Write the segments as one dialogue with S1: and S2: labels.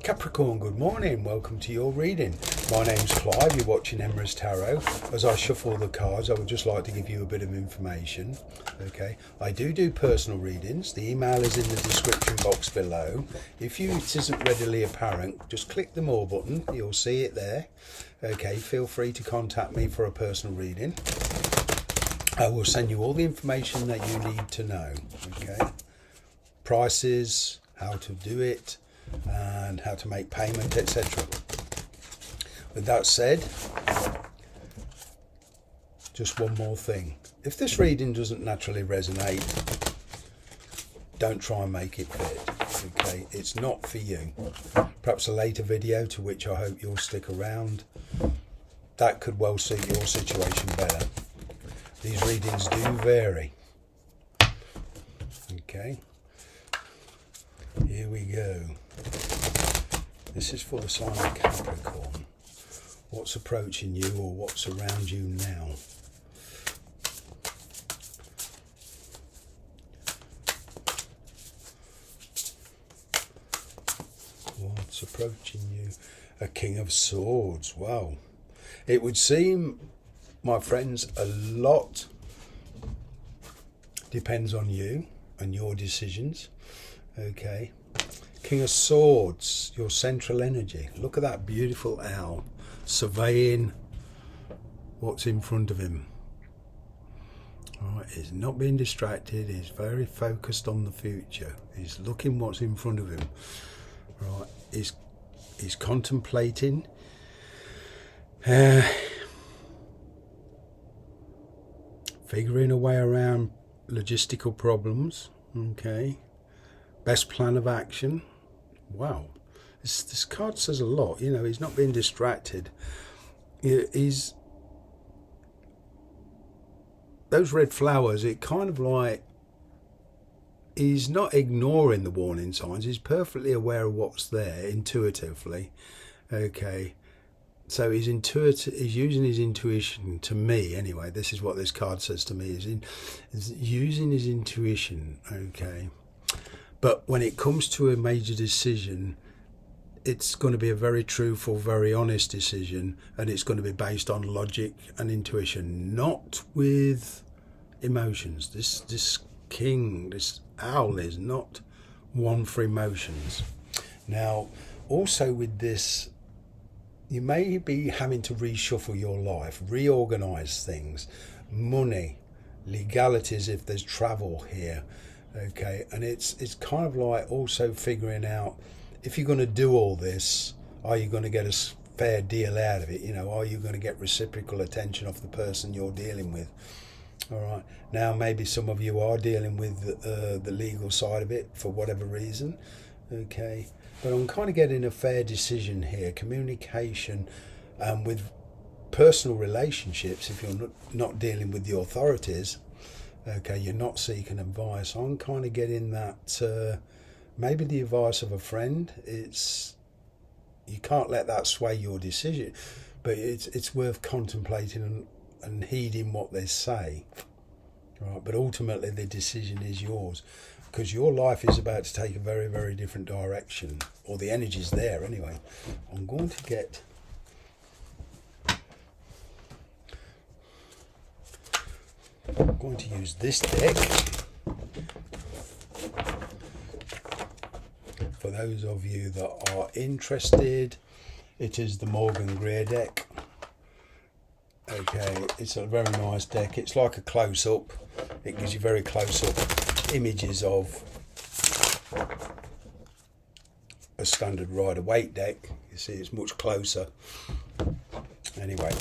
S1: Capricorn, good morning, welcome to your reading. My name's Clive, you're watching Emma's Tarot. As I shuffle the cards, I would just like to give you a bit of information. Okay, I do personal readings. The email is in the description box below. If it isn't readily apparent, just click the more button, you'll see it there. Okay, feel free to contact me for a personal reading. I will send you all the information that you need to know. Okay, prices, how to do it, and how to make payment, etc. With that said, just one more thing. If this reading doesn't naturally resonate, don't try and make it fit. Okay, it's not for you. Perhaps a later video, to which I hope you'll stick around, that could well suit your situation better. These readings do vary. Okay, here we go. This is for the sign of Capricorn. What's approaching you, or what's around you now? What's approaching you? A King of Swords. Wow. It would seem, my friends, a lot depends on you and your decisions. Okay. King of Swords, your central energy. Look at that beautiful owl surveying what's in front of him. Right, he's not being distracted, he's very focused on the future. He's looking what's in front of him. Right, he's contemplating. Figuring a way around logistical problems. Okay. Best plan of action. Wow, this card says a lot. You know, he's not being distracted. He's those red flowers. It kind of like he's not ignoring the warning signs. He's perfectly aware of what's there intuitively. Okay, so he's using his intuition. To me, anyway, this is what this card says to me. Is using his intuition. Okay. But when it comes to a major decision, it's going to be a very truthful, very honest decision, and it's going to be based on logic and intuition, not with emotions. This king, this owl, is not one for emotions. Now, also with this, you may be having to reshuffle your life, reorganize things, money, legalities if there's travel here. Okay, and it's kind of like also figuring out, if you're going to do all this, are you going to get a fair deal out of it? You know, are you going to get reciprocal attention off the person you're dealing with? All right, now maybe some of you are dealing with the legal side of it for whatever reason. Okay, but I'm kind of getting a fair decision here. Communication with personal relationships, if you're not dealing with the authorities. Okay, you're not seeking advice. I'm kind of getting that maybe the advice of a friend. You can't let that sway your decision, but it's worth contemplating and heeding what they say. Right, but ultimately the decision is yours, because your life is about to take a very, very different direction, or the energy's there anyway. I'm going to use this deck. For those of you that are interested, it is the Morgan Greer deck. Okay, it's a very nice deck. It's like a close-up. It gives you very close-up images of a standard Rider-Waite deck. You see, it's much closer. Anyway,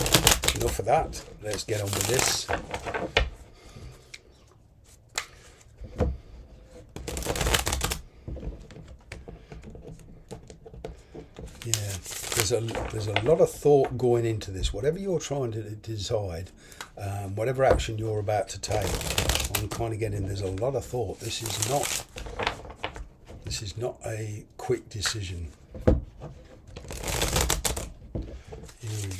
S1: enough of that. Let's get on with this. Yeah, there's a lot of thought going into this. Whatever you're trying to decide, whatever action you're about to take, I'm kind of getting there's a lot of thought. This is not a quick decision. Here we go.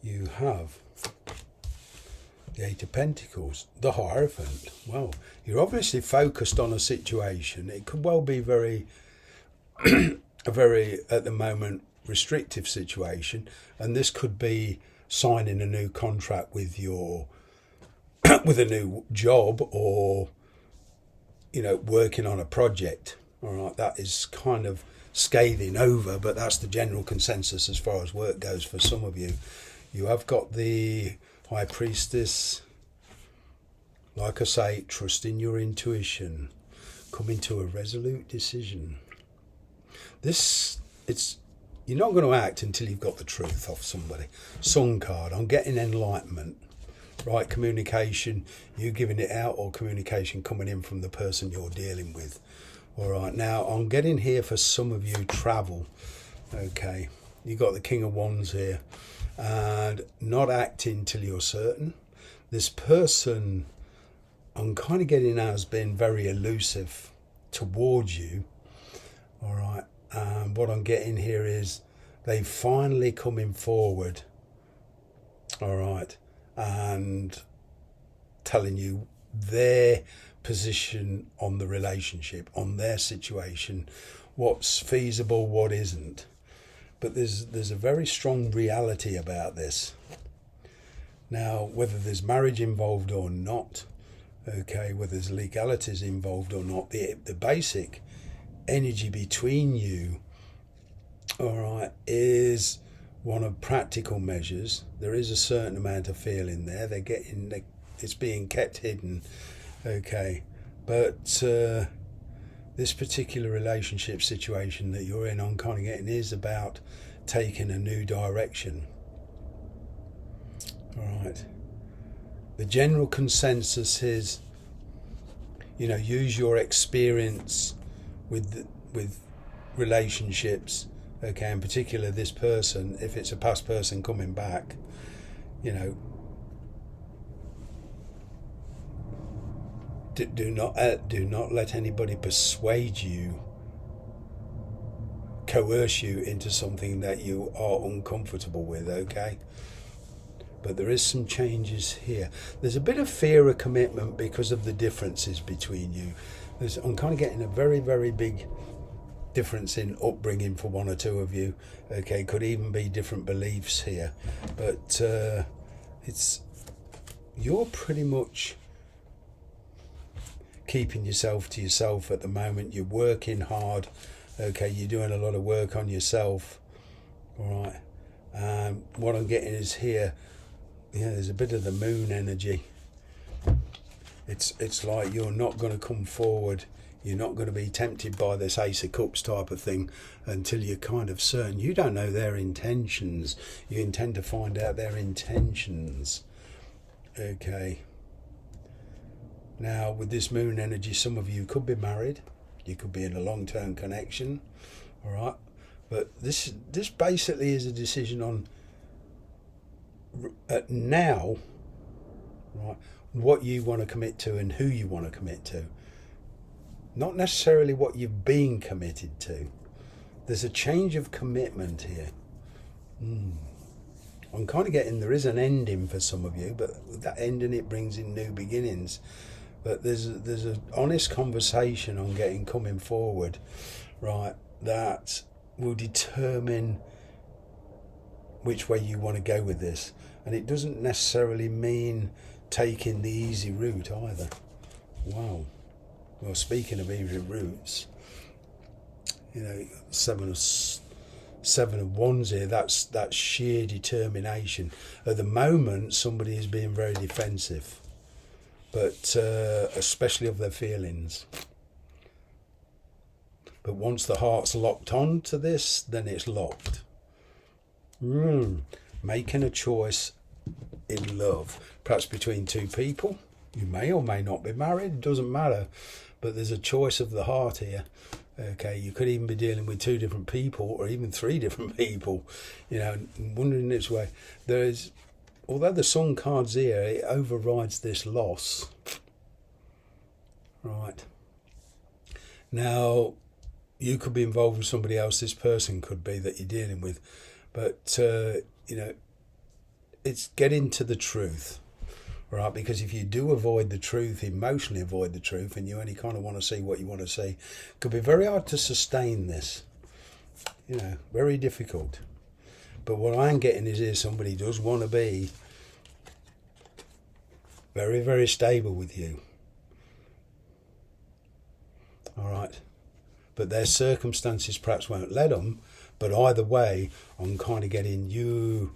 S1: you have the Eight of Pentacles, the Hierophant. Well, you're obviously focused on a situation. It could well be a very, at the moment, restrictive situation, and this could be signing a new contract with your with a new job, or working on a project. All right, that is kind of scathing over, but that's the general consensus as far as work goes for some of you. You have got the High Priestess. Like I say, trust in your intuition, coming to a resolute decision. You're not going to act until you've got the truth off somebody. Sun card, I'm getting enlightenment. Right, communication, you giving it out, or communication coming in from the person you're dealing with. All right, now I'm getting here for some of you travel. Okay, you got the King of Wands here, and not acting till you're certain. This person, I'm kind of getting as being very elusive towards you. All right, and what I'm getting here is they finally coming forward. All right, and telling you their position on the relationship, on their situation, what's feasible, what isn't. But there's a very strong reality about this. Now, whether there's marriage involved or not, okay, whether there's legalities involved or not, the basic energy between you, all right, is one of practical measures. There is a certain amount of feeling there. It's being kept hidden, okay. But this particular relationship situation that you're in, I'm kind of getting, is about taking a new direction. All right. The general consensus is, use your experience with relationships. Okay, in particular, this person, if it's a past person coming back, do not let anybody persuade you, coerce you into something that you are uncomfortable with. Okay, but there is some changes here. There's a bit of fear of commitment because of the differences between you. I'm kind of getting a very, very big difference in upbringing for one or two of you. Okay, could even be different beliefs here, but you're pretty much keeping yourself to yourself at the moment. You're working hard. Okay, you're doing a lot of work on yourself. All right. What I'm getting is here, there's a bit of the moon energy. It's like you're not going to come forward. You're not going to be tempted by this Ace of Cups type of thing until you're kind of certain. You don't know their intentions. You intend to find out their intentions. Okay. Now, with this moon energy, some of you could be married. You could be in a long-term connection. All right. But this basically is a decision on now, right, what you want to commit to and who you want to commit to. Not necessarily what you've been committed to. There's a change of commitment here. I'm kind of getting there is an ending for some of you, but that ending, it brings in new beginnings. But there's an honest conversation on getting coming forward, right, that will determine which way you want to go with this. And it doesn't necessarily mean taking the easy route either. Wow. Well, speaking of easy routes, seven of Wands here, that's sheer determination. At the moment, somebody is being very defensive, but especially of their feelings. But once the heart's locked on to this, then it's locked. Making a choice in love, perhaps between two people. You may or may not be married, it doesn't matter. But there's a choice of the heart here. Okay, you could even be dealing with two different people, or even three different people. Wondering this way. Although the Sun card's here, it overrides this loss. Right. Now, you could be involved with somebody else. This person could be that you're dealing with. But, it's getting to the truth, right? Because if you do avoid the truth, emotionally avoid the truth, and you only kind of want to see what you want to see, it could be very hard to sustain this. You know, very difficult. But what I'm getting is somebody does want to be very, very stable with you. All right. But their circumstances perhaps won't let them. But either way, I'm kind of getting you,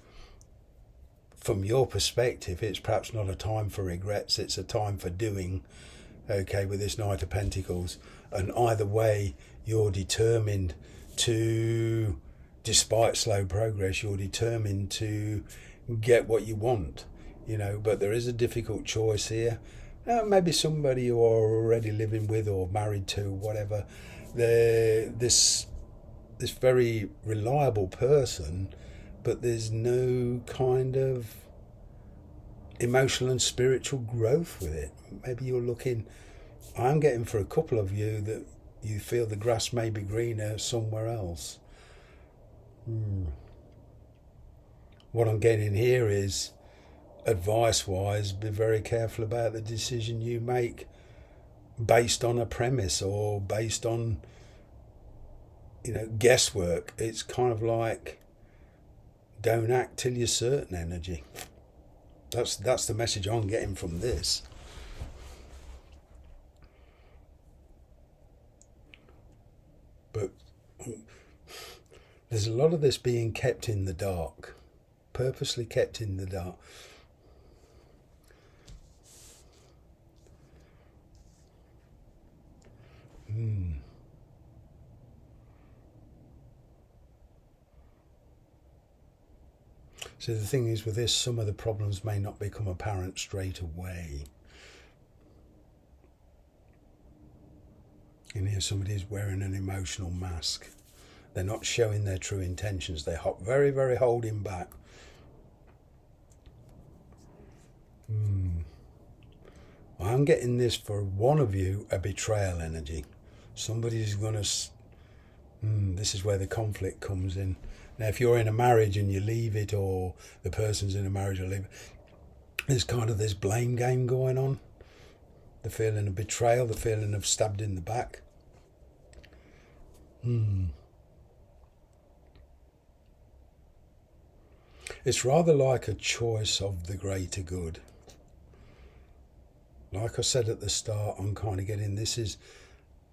S1: from your perspective, it's perhaps not a time for regrets. It's a time for doing, okay, with this Knight of Pentacles. And either way, you're determined to, despite slow progress, you're determined to get what you want, you know. But there is a difficult choice here. Maybe somebody you are already living with or married to, whatever. This very reliable person, but there's no kind of emotional and spiritual growth with it. Maybe you're looking, I'm getting for a couple of you that you feel the grass may be greener somewhere else. What I'm getting here is, advice-wise, be very careful about the decision you make based on a premise or based on, you know, guesswork. It's kind of like, don't act till you're certain energy. That's the message I'm getting from this. But there's a lot of this being kept in the dark, purposely kept in the dark. So the thing is with this, some of the problems may not become apparent straight away. And here somebody is wearing an emotional mask. They're not showing their true intentions. They're very, very holding back. I'm getting this for one of you, a betrayal energy. Somebody's going to... this is where the conflict comes in. Now, if you're in a marriage and you leave it, or the person's in a marriage or leave it, there's kind of this blame game going on. The feeling of betrayal, the feeling of stabbed in the back. It's rather like a choice of the greater good. Like I said at the start, I'm kind of getting this is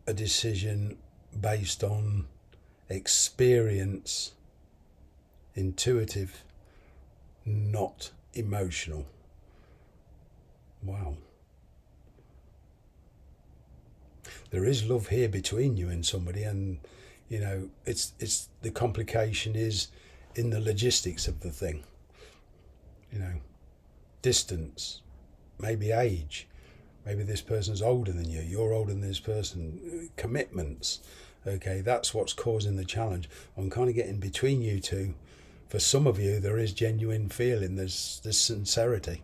S1: a decision based on experience, intuitive, not emotional. Wow. There is love here between you and somebody, and you know, it's the complication is in the logistics of the thing. You know, distance, maybe age, maybe this person's older than you, you're older than this person, commitments. Okay, that's what's causing the challenge. I'm kind of getting between you two. For some of you, there is genuine feeling, there's sincerity.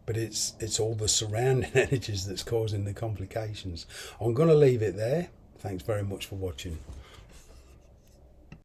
S1: But it's all the surrounding energies that's causing the complications. I'm going to leave it there. Thanks very much for watching.